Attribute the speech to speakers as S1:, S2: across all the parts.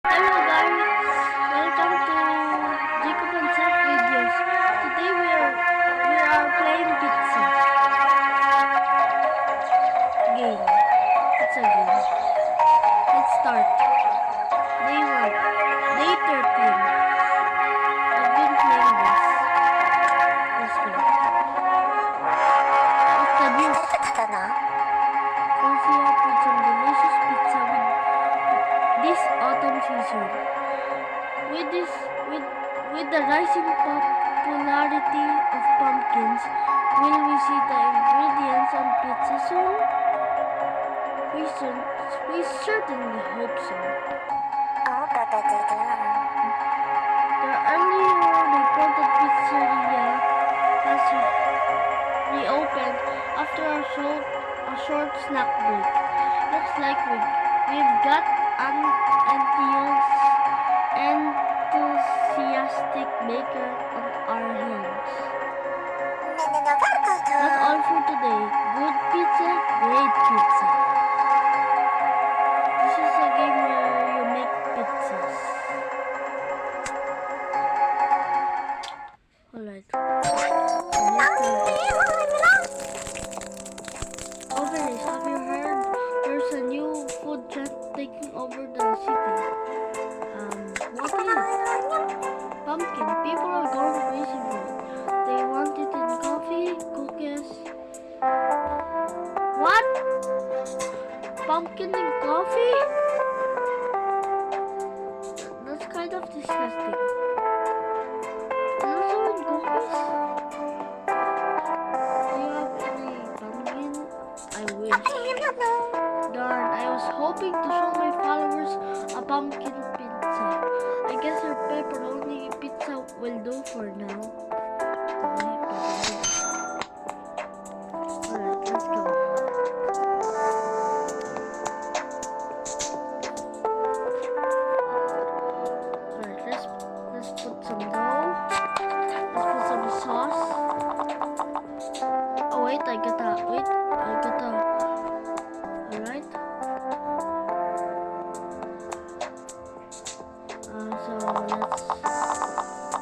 S1: Hello guys, welcome to Jacob and Seth videos. Today we are playing pizza game. It's a game. Let's start. Day 1. Day 13. I've been playing this. Let's go. What's the news? Cozy up with some delicious pizza with this autumn season. With the rising popularity of pumpkins, will we see the ingredients on pizza soon? We certainly hope so. The earlier reported pizzeria has reopened after a short snack break. Looks like we've got an enthusiastic baker on our hands. That's all for today. Good pizza, great pizza. This is a game where you make pizzas. Alright. Overnight, have you heard there's a new food trend taking over the city? What is it? Pumpkin. People are going crazy for it. They want it in coffee, cookies. What? Pumpkin in coffee? That's kind of disgusting. And also in cookies? Do you have any pumpkin? I wish. Darn, I was hoping to show my followers a pumpkin pizza. I guess our pepperoni pizza will do for now. Alright, let's go. Alright, let's put some dough. Let's put some sauce. Oh wait, I gotta. Alright. So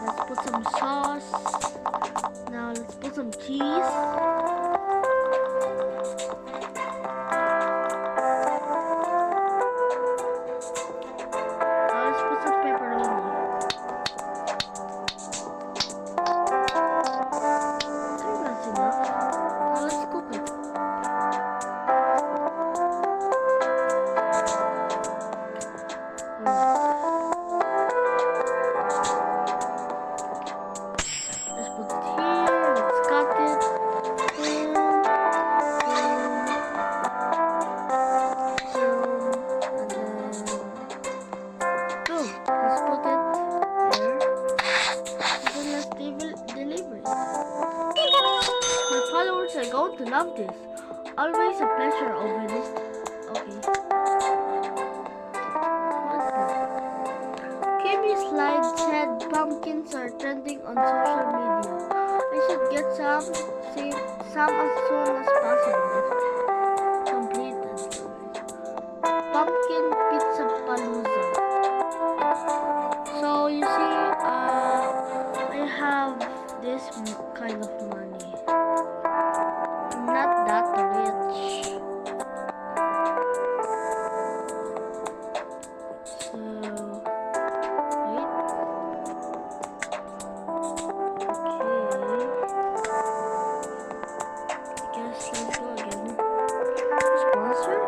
S1: let's put some sauce. Now let's put some cheese. Now let's put some pepperoni. I think that's enough. Now let's cook it. Are going to love this. Always a pleasure over this. Okay. What's that? Kimmy Slide said pumpkins are trending on social media. I should get some as soon as possible. Completed. Pumpkin Pizza Palooza. So you see, I have this kind of money. Not that rich. So, wait. Okay. I guess let's go again. Sponsor?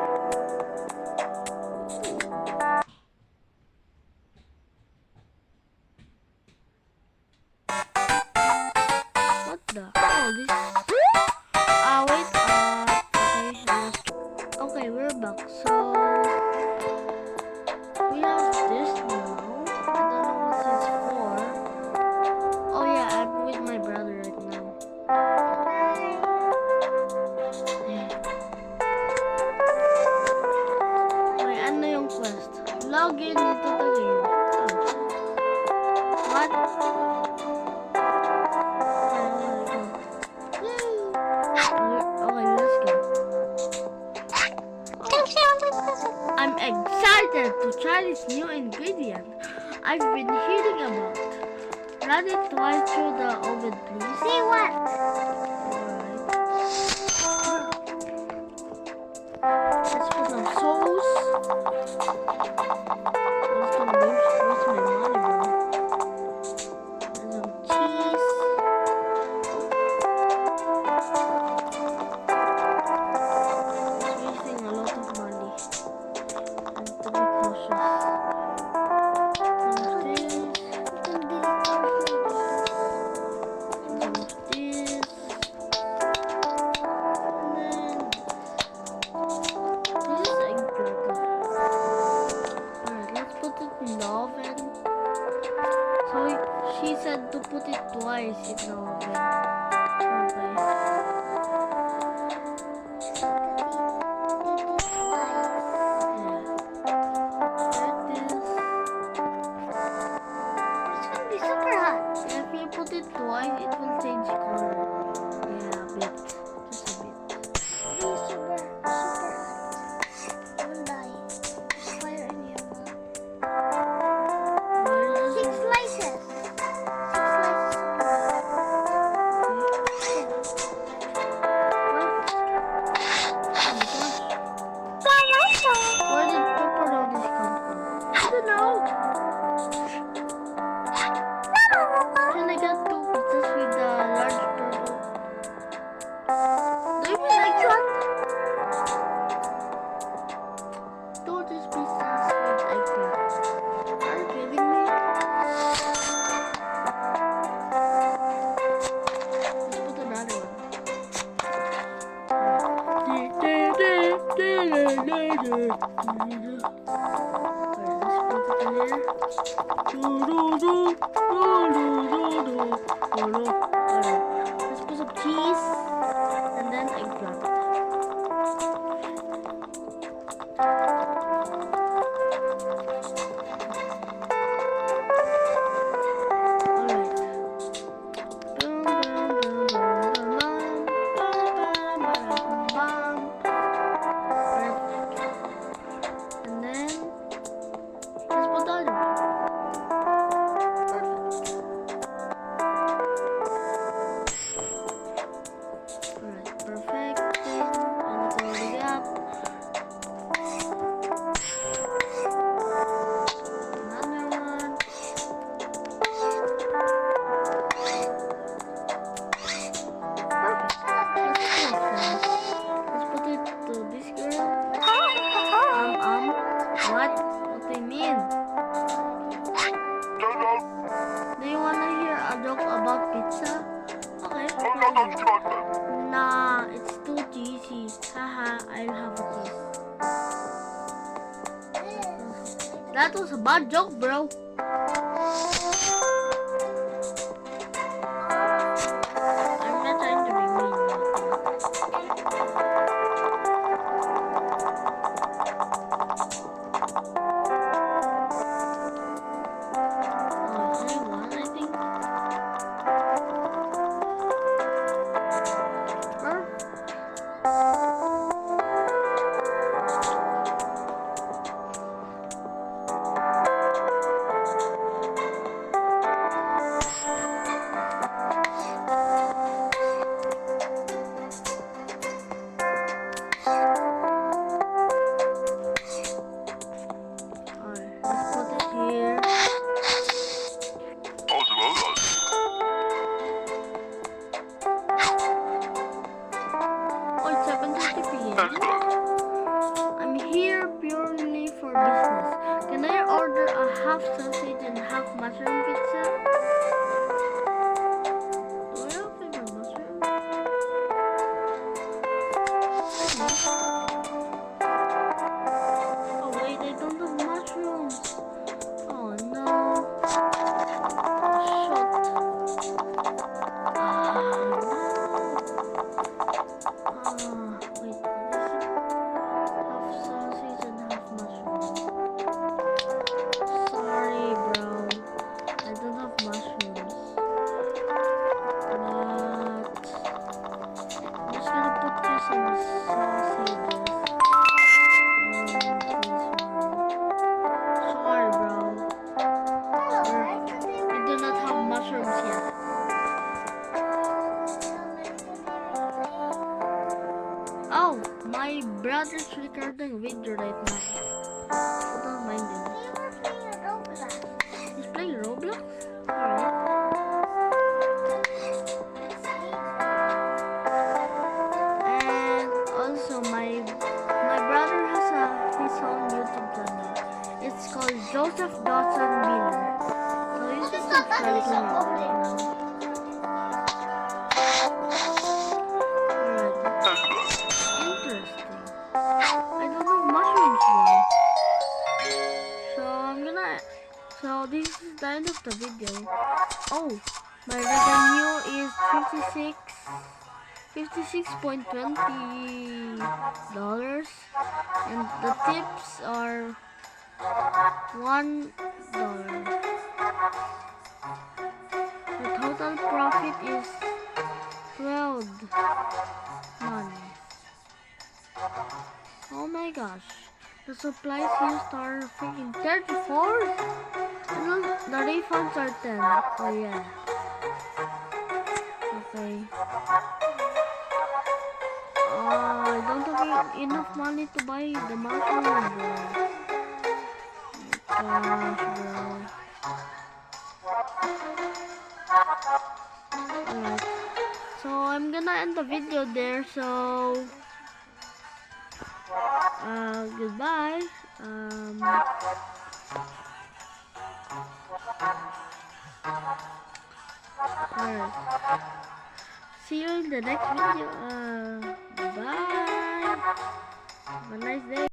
S1: What the? Oh, this. Wait, okay, we're back. So, we have this now. I don't know what it's for. Oh yeah, I'm with my brother right now. Okay, ano yung quest? Log in into the game. Oh. What? I'm excited to try this new ingredient. vegetarian. I've been hearing about. Run it twice through the oven, please.
S2: See what?
S1: Alright. Let's put some sauce. Let's don't waste my money, bro. And some cheese. It's wasting a lot of money. And to be cautious. She said to put it twice in the oven. Okay.
S2: It's gonna be super hot.
S1: If you put it twice, it will change color. Yeah, a bit. Just a bit.
S2: It's gonna be super hot. Don't die. Fire in your mouth. Six slices.
S1: Where did pepperonis come from? I don't know. Can I get 2 pizzas with the large turtle? Do you mean like that? 2 of these pizzas with eggplant. Are you kidding me? Let's put another one. Let's put some cheese and then eggplant. And then let's put the other one. Perfect. And it's already up. Another one. Perfect. Let's put it to this girl. What? What do you mean? Do you wanna hear a joke about pizza? Okay. Nah, it's too cheesy. Haha, I'll have a piece. That was a bad joke, bro. I'm not trying to be mean. Only one, I think. Alright, let's put it here. Oh, it's 7:30 p.m. I'm here purely for business. Can I order a half sausage and half mushroom pizza? Do I have any mushroom? Oh wait, I don't have mushrooms. Oh no. Shit. Wait, half sausage and half mushroom. Sorry, bro. I don't have mushroom. my brother's recording video right now. So don't mind him. He's playing Roblox? Alright. And also my brother has his own YouTube channel. It's called Joseph Dawson Miller. So you should subscribe to him. Interesting. I don't have mushrooms though. So this is the end of the video. Oh, my revenue is $56.20 and the tips are $1. The total profit is 12 money. Oh my gosh. The supplies used are freaking 34? And the refunds are 10. Oh yeah. Okay. I don't have enough money to buy the mushroom, bro. Gosh, bro. Alright. So I'm gonna end the video there, so goodbye. Alright. See you in the next video. Bye. Have a nice day.